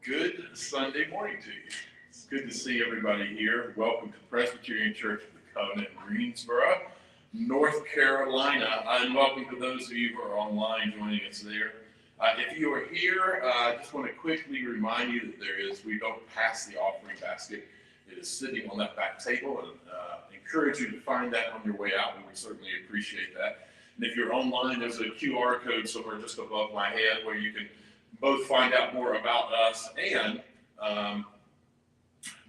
Good Sunday morning to you. It's good to see everybody here. Welcome to Presbyterian Church of the Covenant in Greensboro, North Carolina. And welcome to those of you who are online joining us there. If you are here, I just want to quickly remind you that we don't pass the offering basket. It is sitting on that back table, and encourage you to find that on your way out. We would certainly appreciate that. And if you're online, there's a QR code somewhere just above my head where you can both find out more about us and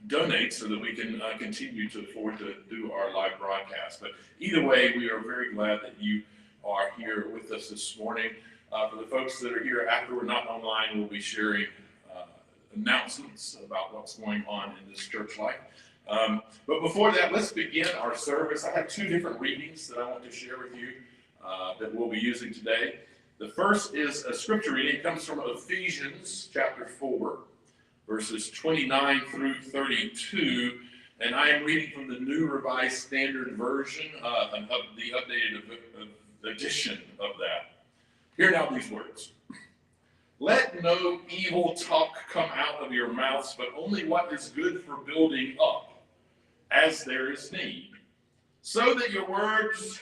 donate so that we can continue to afford to do our live broadcast. But either way, we are very glad that you are here with us this morning. For the folks that are here after we're not online, we'll be sharing announcements about what's going on in this church life. But before that, let's begin our service. I have two different readings that I want to share with you that we'll be using today. The first is a scripture reading. It comes from Ephesians chapter 4, verses 29 through 32. And I am reading from the New Revised Standard Version, the updated edition of that. Hear now these words. Let no evil talk come out of your mouths, but only what is good for building up, as there is need, so that your words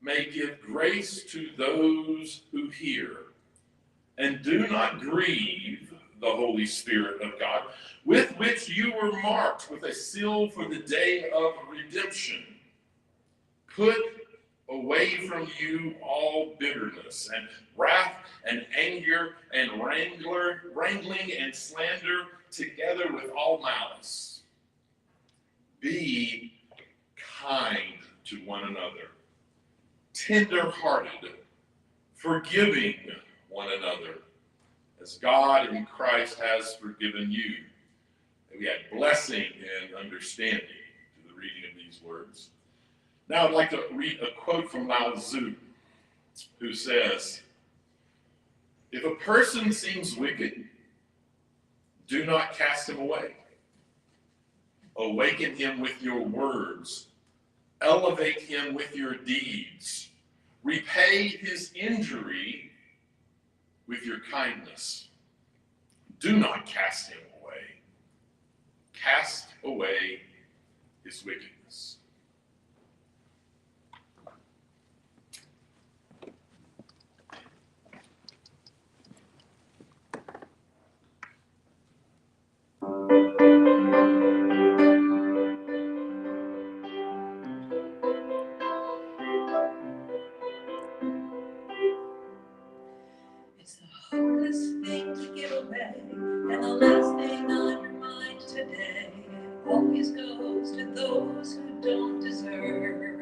may give grace to those who hear. And do not grieve the Holy Spirit of God, with which you were marked with a seal for the day of redemption. Put away from you all bitterness and wrath and anger and wrangling and slander, together with all malice. Be kind to one another, tender-hearted, forgiving one another, as God in Christ has forgiven you. And we had blessing and understanding to the reading of these words. Now I'd like to read a quote from Lao Tzu, who says, "If a person seems wicked, do not cast him away. Awaken him with your words. Elevate him with your deeds. Repay his injury with your kindness. Do not cast him away. Cast away his wickedness." It's the hardest thing to give away, and the last thing on your mind today always goes to those who don't deserve.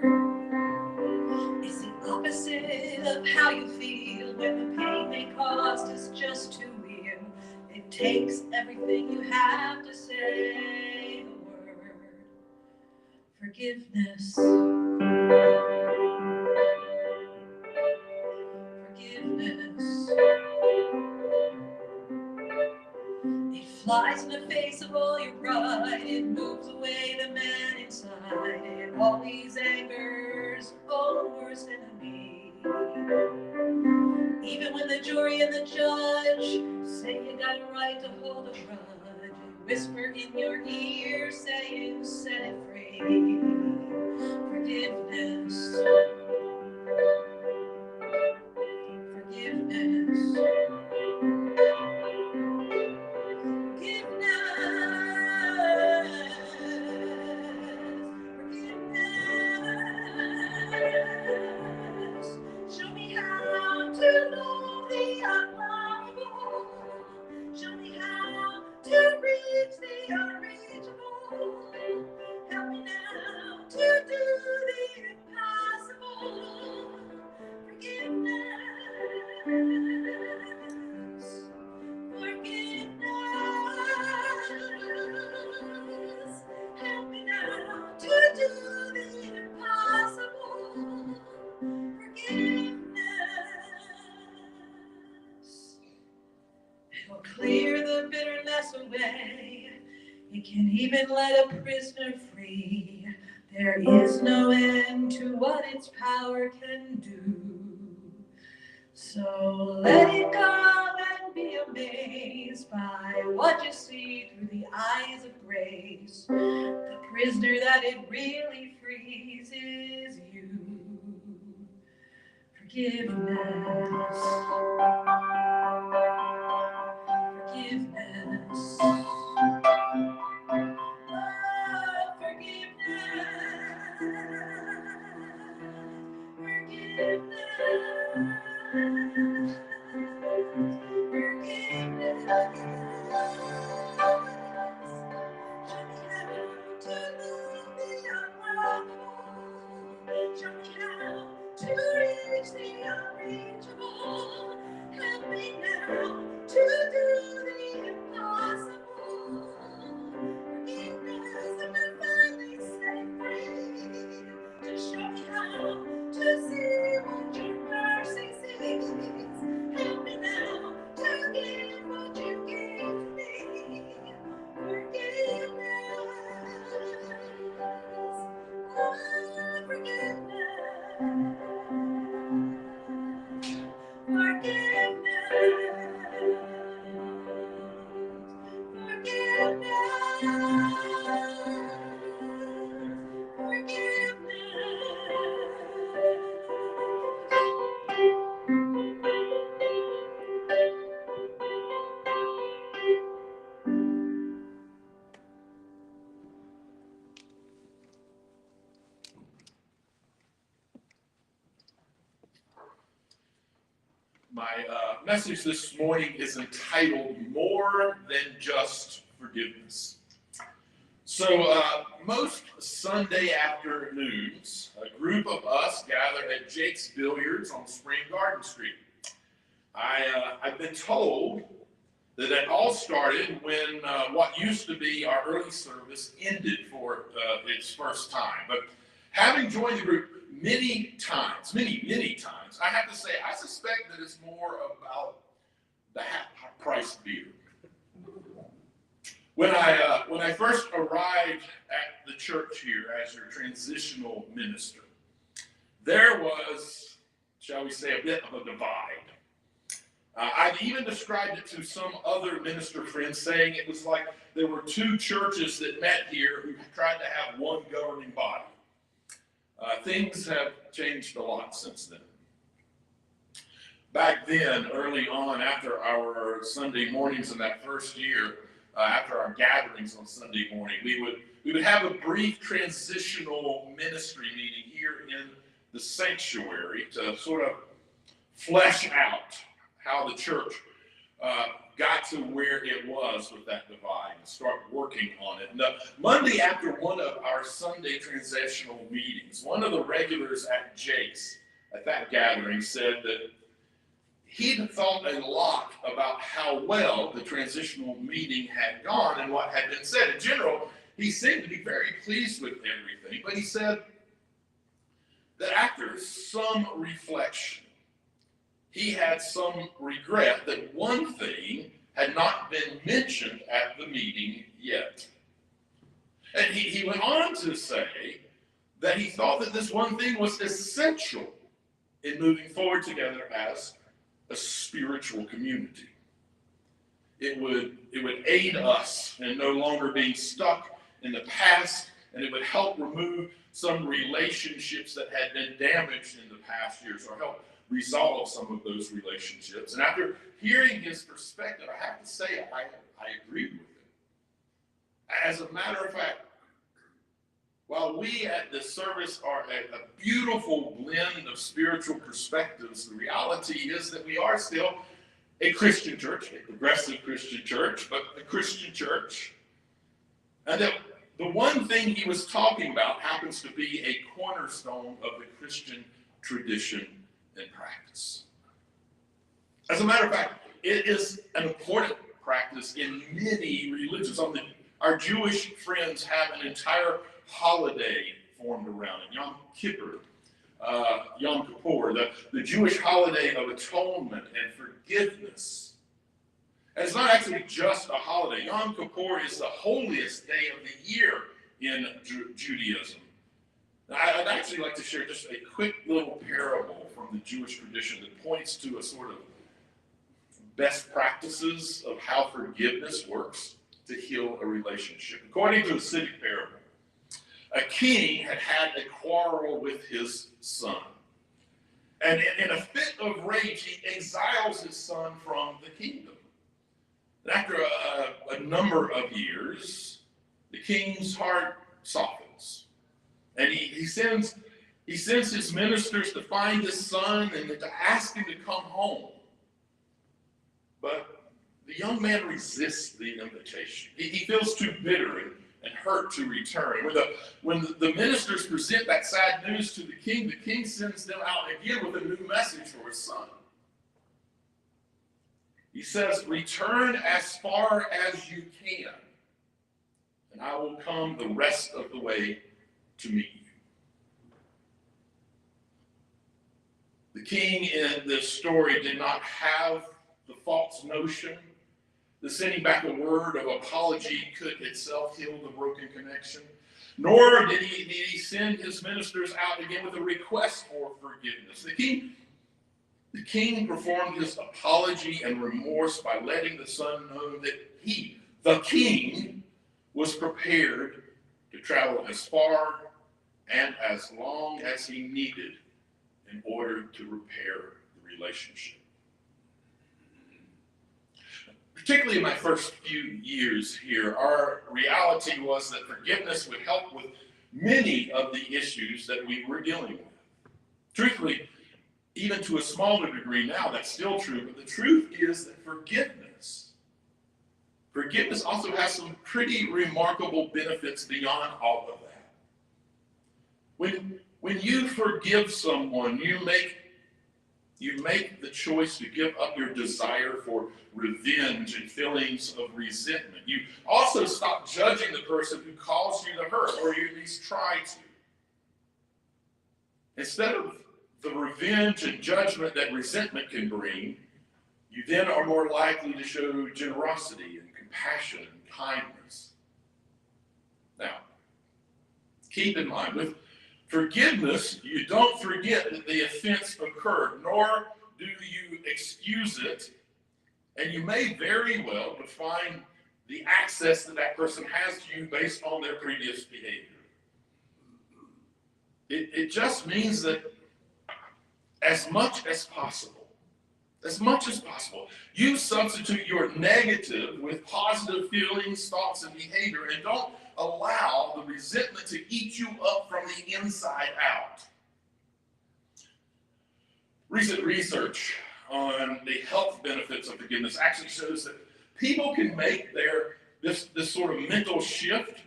It's the opposite of how you feel when the pain they caused is just too real. It takes everything you have to say the word forgiveness. Forgiveness. It flies in the face of all your pride. It moves away the man inside. It always angers all the worst enemy. Even when the jury and the judge say you got a right to hold a grudge, you whisper in your ear saying, set it free. Forgiveness. Forgiveness. Show me how to love the unlovable. Show me how to reach the unreachable. Help me now to do the impossible. Forgiveness. Forgiveness. Help me now to do the impossible. Forgiveness. It'll clear the bitterness away. It can even let a prisoner free. There is no end to what its power can do. So let it come and be a amazed by what you see through the eyes of grace. The prisoner that it really frees is you. Forgiveness. Forgiveness. Oh, forgiveness. Show me how to reach the unreachable. Help me now to do the impossible. Forgiveness and then finally set free. To show me how to see what your mercy sees. Help me now to give what you gave me. Forgiveness. My message this morning is entitled More Than Just Forgiveness. So most Sunday afternoons, a group of us gather at Jake's Billiards on Spring Garden Street. I've been told that it all started when what used to be our early service ended for its first time. But having joined the group many times, I have to say, I suspect that it's more about the half-price beer. When I first arrived at the church here as your transitional minister, there was, shall we say, a bit of a divide. I've even described it to some other minister friends, saying it was like there were two churches that met here who tried to have one governing body. Things have changed a lot since then. Back then, early on, after our Sunday mornings in that first year, after our gatherings on Sunday morning, we would have a brief transitional ministry meeting here in the sanctuary to sort of flesh out how the church got to where it was with that divide and start working on it. And Monday after one of our Sunday transitional meetings, one of the regulars at Jake's at that gathering said that he'd thought a lot about how well the transitional meeting had gone and what had been said. In general, he seemed to be very pleased with everything, but he said that after some reflection, he had some regret that one thing had not been mentioned at the meeting yet. And he went on to say that he thought that this one thing was essential in moving forward together as a spiritual community. It would aid us in no longer being stuck in the past, and it would help remove some relationships that had been damaged in the past years, or help resolve some of those relationships. And after hearing his perspective, I have to say I agreed with him. As a matter of fact, while we at this service are a beautiful blend of spiritual perspectives, the reality is that we are still a Christian church, a progressive Christian church, but a Christian church. And that the one thing he was talking about happens to be a cornerstone of the Christian tradition and practice. As a matter of fact, it is an important practice in many religions. Our Jewish friends have an entire holiday formed around it, Yom Kippur, Yom Kippur, the Jewish holiday of atonement and forgiveness. And it's not actually just a holiday. Yom Kippur is the holiest day of the year in Judaism. I'd actually like to share just a quick little parable from the Jewish tradition that points to a sort of best practices of how forgiveness works to heal a relationship. According to a city parable, a king had a quarrel with his son. And in a fit of rage, he exiles his son from the kingdom. And after a number of years, the king's heart softens. And he sends his ministers to find his son and to ask him to come home. But the young man resists the invitation. He feels too bitter and hurt to return. When the ministers present that sad news to the king sends them out again with a new message for his son. He says, "Return as far as you can, and I will come the rest of the way to meet you." The king in this story did not have the false notion that sending back a word of apology could itself heal the broken connection. Nor did he send his ministers out again with a request for forgiveness. The king performed his apology and remorse by letting the son know that he, the king, was prepared to travel as far and as long as he needed in order to repair the relationship. Particularly in my first few years here, our reality was that forgiveness would help with many of the issues that we were dealing with. Truthfully, even to a smaller degree now, that's still true, but the truth is that forgiveness also has some pretty remarkable benefits beyond all of that. When you forgive someone, you make the choice to give up your desire for revenge and feelings of resentment. You also stop judging the person who caused you the hurt, or you at least try to. Instead of the revenge and judgment that resentment can bring, you then are more likely to show generosity and compassion and kindness. Now, keep in mind, with forgiveness, you don't forget that the offense occurred, nor do you excuse it, and you may very well define the access that person has to you based on their previous behavior. It just means that as much as possible, you substitute your negative with positive feelings, thoughts, and behavior, and don't allow the resentment to eat you up from the inside out. Recent research on the health benefits of forgiveness actually shows that people can make this sort of mental shift.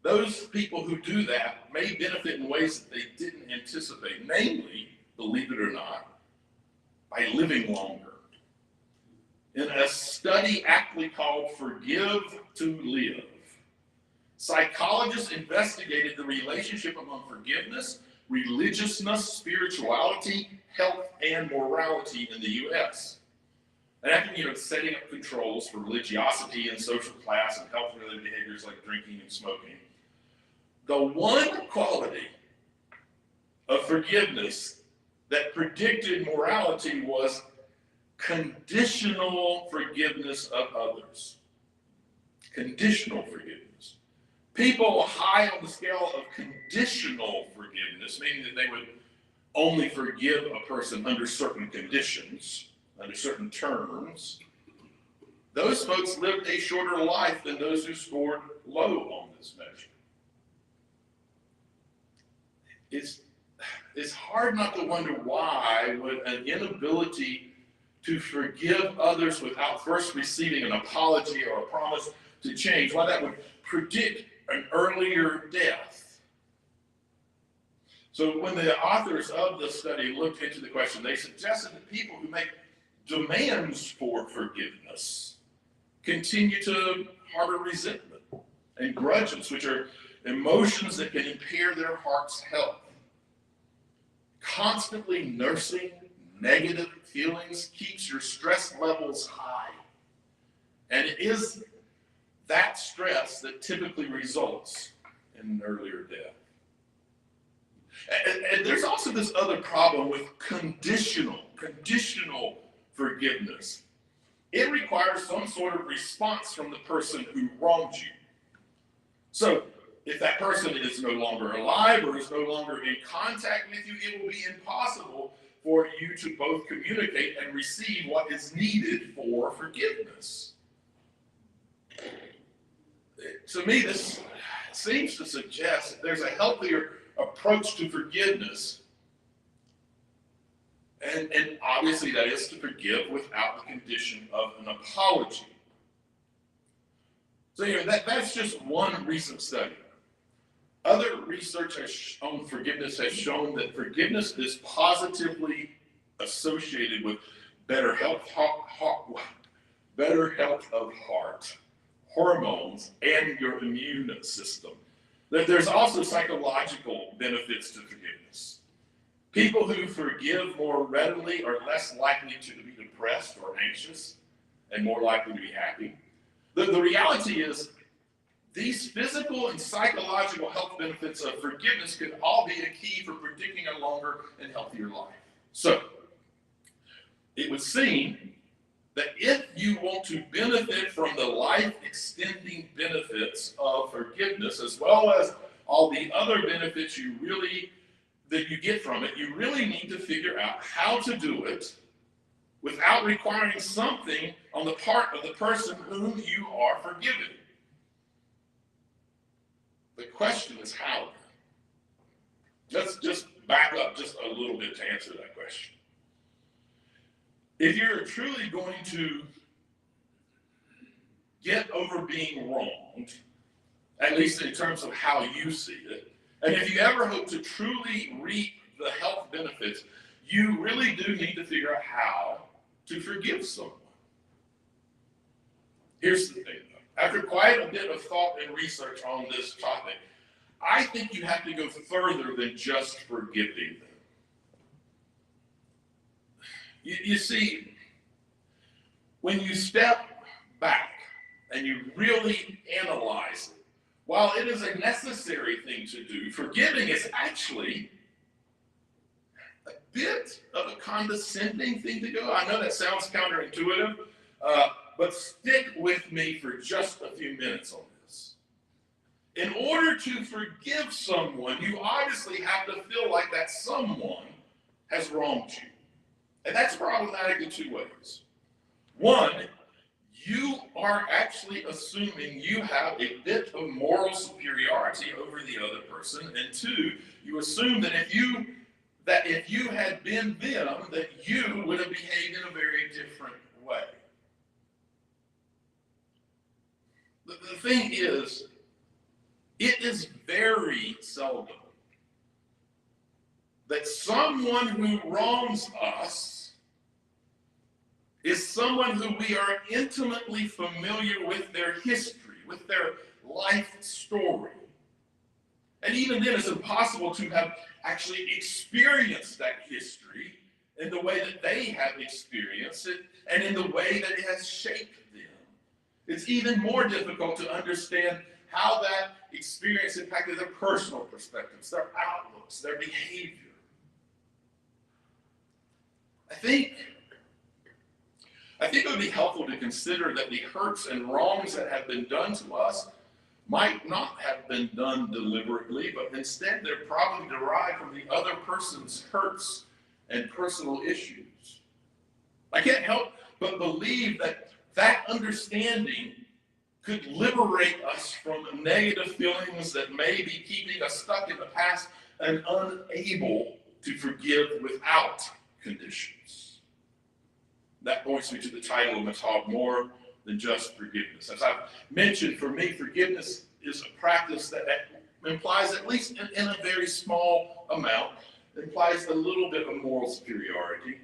Those people who do that may benefit in ways that they didn't anticipate, namely, believe it or not, by living longer. In a study aptly called Forgive to Live, psychologists investigated the relationship among forgiveness, religiousness, spirituality, health, and morality in the U.S. And after setting up controls for religiosity and social class and health-related behaviors like drinking and smoking, the one quality of forgiveness that predicted morality was conditional forgiveness of others. Conditional forgiveness. People high on the scale of conditional forgiveness, meaning that they would only forgive a person under certain conditions, under certain terms, those folks lived a shorter life than those who scored low on this measure. It's hard not to wonder why would an inability to forgive others without first receiving an apology or a promise to change, why that would predict an earlier death. So when the authors of the study looked into the question, they suggested that people who make demands for forgiveness continue to harbor resentment and grudges, which are emotions that can impair their heart's health. Constantly nursing negative feelings keeps your stress levels high. And it is that stress that typically results in an earlier death. And there's also this other problem with conditional forgiveness. it requires some sort of response from the person who wronged you. So if that person is no longer alive or is no longer in contact with you, it will be impossible for you to both communicate and receive what is needed for forgiveness. To me, this seems to suggest that there's a healthier approach to forgiveness. And obviously that is to forgive without the condition of an apology. So that's just one recent study. Other research on forgiveness has shown that forgiveness is positively associated with better health of heart, hormones, and your immune system. There's also psychological benefits to forgiveness. People who forgive more readily are less likely to be depressed or anxious and more likely to be happy. The reality is, these physical and psychological health benefits of forgiveness can all be a key for predicting a longer and healthier life. So, it would seem that if you want to benefit from the life-extending benefits of forgiveness, as well as all the other benefits that you get from it, you really need to figure out how to do it without requiring something on the part of the person whom you are forgiving. The question is how. Let's just back up just a little bit to answer that question. If you're truly going to get over being wronged, at least in terms of how you see it, and if you ever hope to truly reap the health benefits, you really do need to figure out how to forgive someone. Here's the thing, though. After quite a bit of thought and research on this topic, I think you have to go further than just forgiving them. You see, when you step back and you really analyze it, while it is a necessary thing to do, forgiving is actually a bit of a condescending thing to do. I know that sounds counterintuitive, but stick with me for just a few minutes on this. In order to forgive someone, you obviously have to feel like that someone has wronged you. And that's problematic in two ways. One, you are actually assuming you have a bit of moral superiority over the other person. And two, you assume that if you had been them, that you would have behaved in a very different way. The thing is, it is very seldom that someone who wrongs us is someone who we are intimately familiar with their history, with their life story. And even then, it's impossible to have actually experienced that history in the way that they have experienced it and in the way that it has shaped them. It's even more difficult to understand how that experience impacted their personal perspectives, their outlooks, their behavior. I think it would be helpful to consider that the hurts and wrongs that have been done to us might not have been done deliberately, but instead they're probably derived from the other person's hurts and personal issues. I can't help but believe that that understanding could liberate us from negative feelings that may be keeping us stuck in the past and unable to forgive without conditions. That points me to the title of my talk, More Than Just Forgiveness. As I've mentioned, for me, forgiveness is a practice that implies, at least in a very small amount, implies a little bit of moral superiority.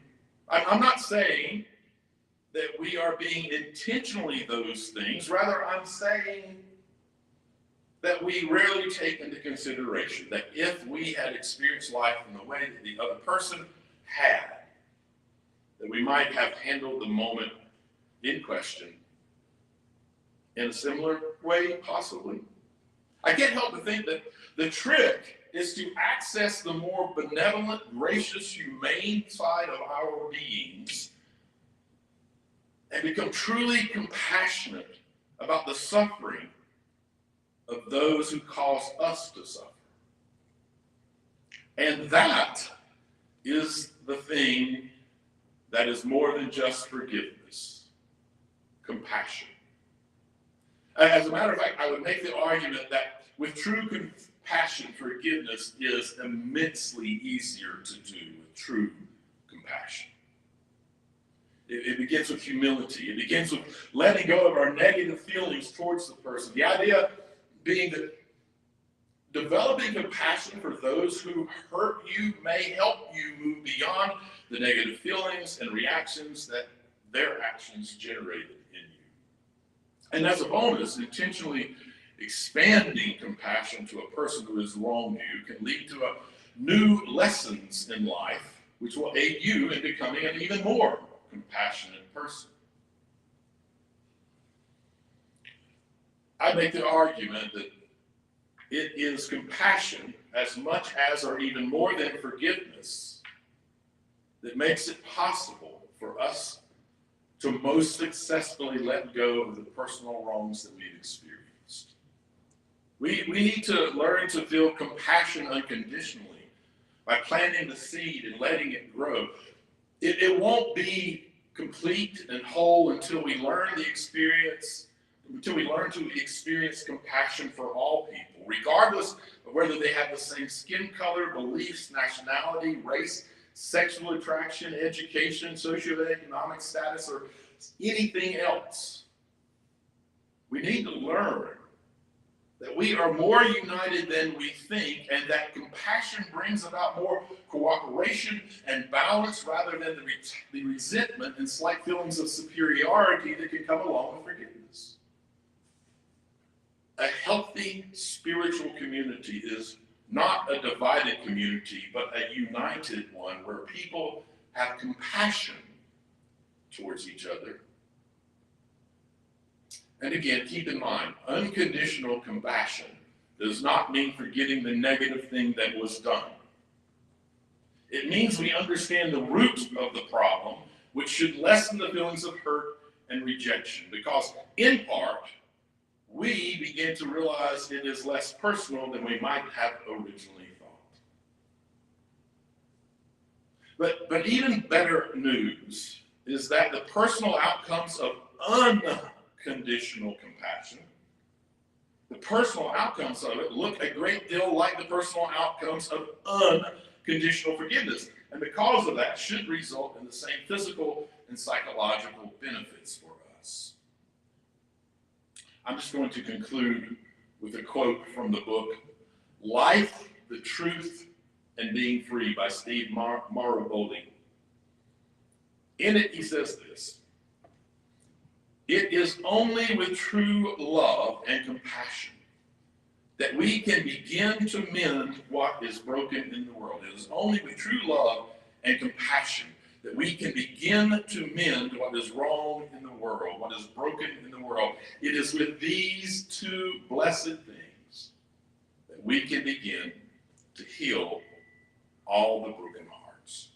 I'm not saying that we are being intentionally those things. Rather, I'm saying that we rarely take into consideration that if we had experienced life in the way that the other person had, that we might have handled the moment in question in a similar way, possibly. I can't help but think that the trick is to access the more benevolent, gracious, humane side of our beings and become truly compassionate about the suffering of those who cause us to suffer. And that is the thing that is more than just forgiveness, compassion. As a matter of fact, I would make the argument that with true compassion, forgiveness is immensely easier to do with true compassion. It begins with humility. It begins with letting go of our negative feelings towards the person. The idea being that developing compassion for those who hurt you may help you move beyond the negative feelings and reactions that their actions generated in you. And as a bonus, intentionally expanding compassion to a person who has wronged you can lead to new lessons in life, which will aid you in becoming an even more compassionate person. I make the argument that it is compassion as much as or even more than forgiveness that makes it possible for us to most successfully let go of the personal wrongs that we've experienced. We need to learn to feel compassion unconditionally by planting the seed and letting it grow. It won't be complete and whole until we learn to experience compassion for all people, regardless of whether they have the same skin color, beliefs, nationality, race, sexual attraction, education, socioeconomic status, or anything else. We need to learn that we are more united than we think, and that compassion brings about more cooperation and balance rather than the resentment and slight feelings of superiority that can come along with forgiveness. A healthy spiritual community is not a divided community, but a united one where people have compassion towards each other. And again, keep in mind, unconditional compassion does not mean forgetting the negative thing that was done. It means we understand the root of the problem, which should lessen the feelings of hurt and rejection, because in part, we begin to realize it is less personal than we might have originally thought. But even better news is that the personal outcomes of unconditional compassion, the personal outcomes of it look a great deal like the personal outcomes of unconditional forgiveness. And because of that, should result in the same physical and psychological benefits for us. I'm just going to conclude with a quote from the book, Life, the Truth, and Being Free by Steve Maraboli. In it, he says this: it is only with true love and compassion that we can begin to mend what is broken in the world. It is only with true love and compassion that we can begin to mend what is wrong in the world, what is broken in the world. It is with these two blessed things that we can begin to heal all the broken hearts.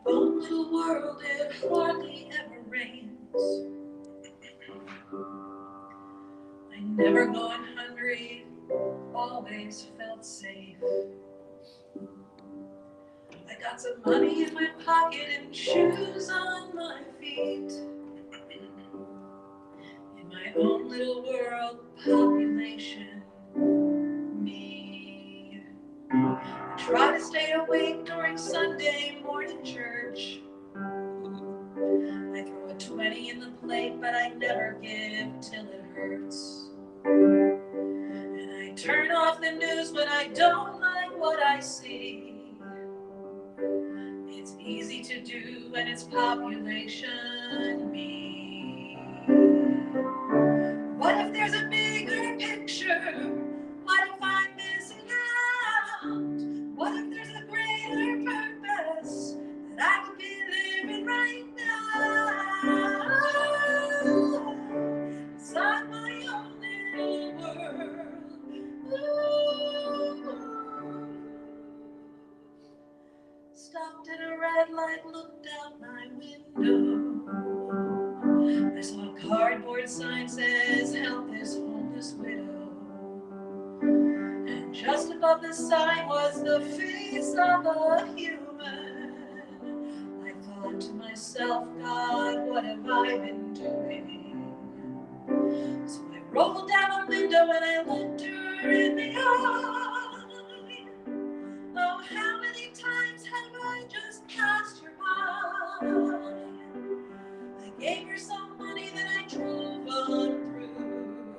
own little world, it hardly ever rains. I never gone hungry, always felt safe. I got some money in my pocket and shoes on my feet. In my own little world, population, me. I try to stay awake during Sunday morning church. I throw a 20 in the plate, but I never give till it hurts. And I turn off the news when I don't like what I see. It's easy to do when it's population me. What if there's a bigger picture? What if I'm missing out? What if there's a greater purpose that I could be living right now? Inside my own little world. Stopped at a red light, looked out my window. I saw a cardboard sign says, "Help this homeless widow." And just above the sign was the face of a human. I thought to myself, God, what have I been doing? So I rolled down the window and I looked her in the eye. Oh, how many times have I just passed her by? I gave her some money, then I drove on through.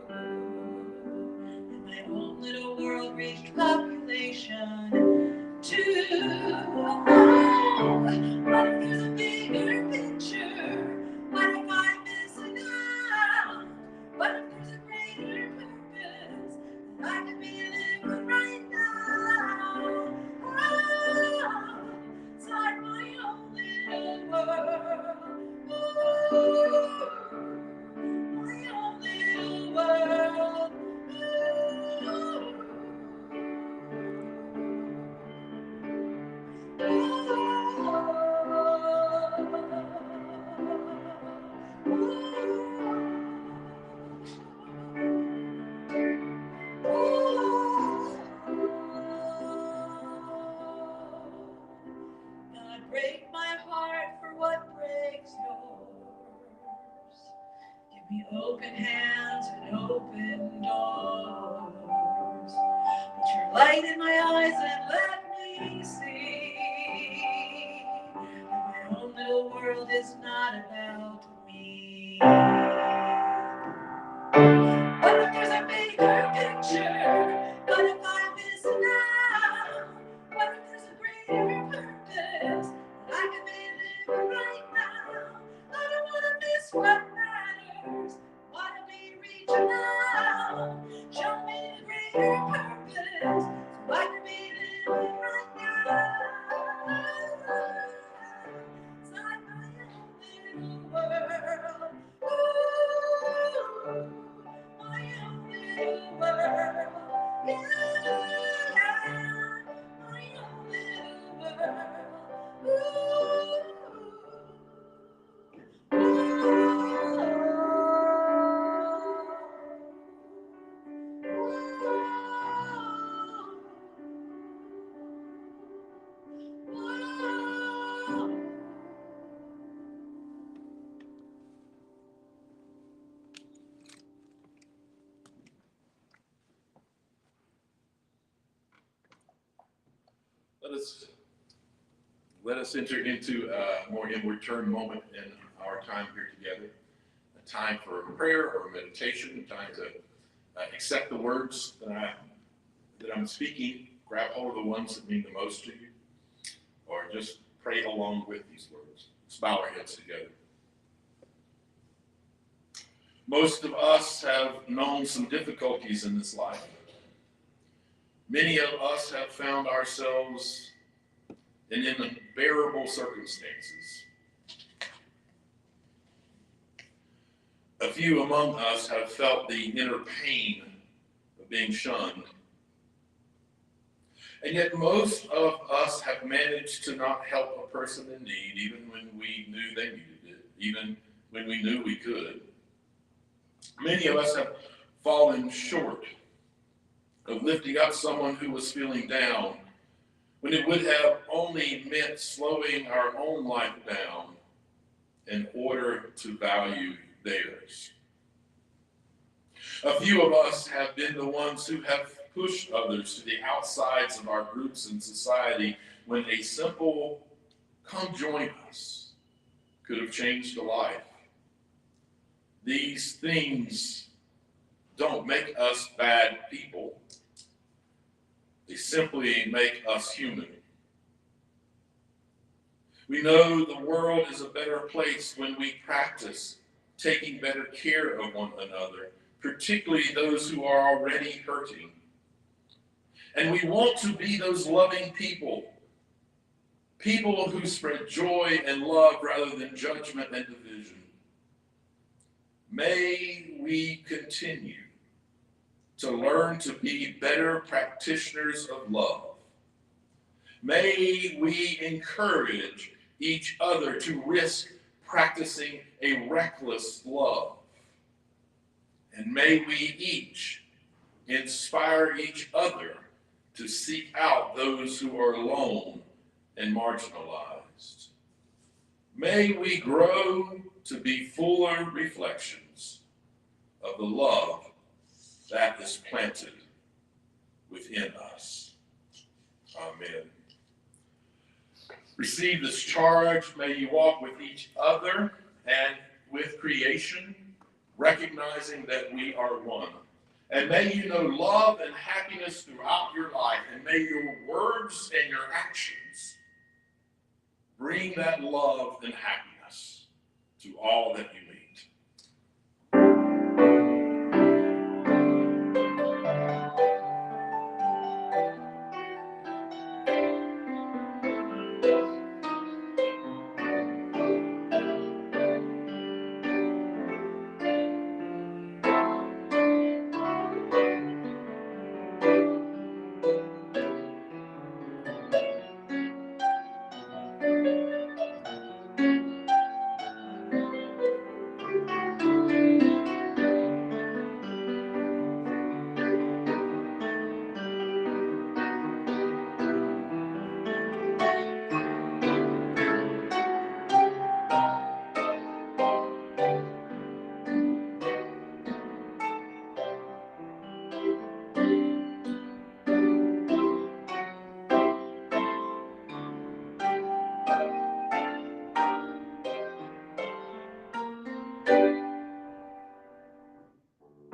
And my own little world reached population 2. Oh, what if there's a bigger picture? What if I'm missing out? What if there's a greater purpose that I could be living right now? Oh, inside my own little world. My own little world. God, break my heart for what breaks yours. Give me open hands and open doors. Put your light in my eyes and let me see that my own little world is not about me. What if there's a bigger picture? What if I'm missing out? What if there's a greater purpose that I could be living right now? I don't want to miss what matters. I want to be reaching out. Show me the greater purpose so I can be living right now. Inside my own little world. Ooh. My own little world, yeah, my own little world. Let us enter into a more inward turn moment in our time here together. A time for prayer or meditation, a time to accept the words that I'm speaking, grab hold of the ones that mean the most to you, or just pray along with these words. Let's bow our heads together. Most of us have known some difficulties in this life. Many of us have found ourselves in unbearable circumstances. A few among us have felt the inner pain of being shunned. And yet most of us have managed to not help a person in need, even when we knew they needed it, even when we knew we could. Many of us have fallen short of lifting up someone who was feeling down, when it would have only meant slowing our own life down in order to value theirs. A few of us have been the ones who have pushed others to the outsides of our groups and society when a simple "come join us" could have changed a life. These things don't make us bad people. They simply make us human. We know the world is a better place when we practice taking better care of one another, particularly those who are already hurting. And we want to be those loving people who spread joy and love rather than judgment and division. May we continue to learn to be better practitioners of love. May we encourage each other to risk practicing a reckless love. And may we each inspire each other to seek out those who are alone and marginalized. May we grow to be fuller reflections of the love that is planted within us. Amen. Receive this charge. May you walk with each other and with creation, recognizing that we are one. And may you know love and happiness throughout your life. And may your words and your actions bring that love and happiness to all that you know.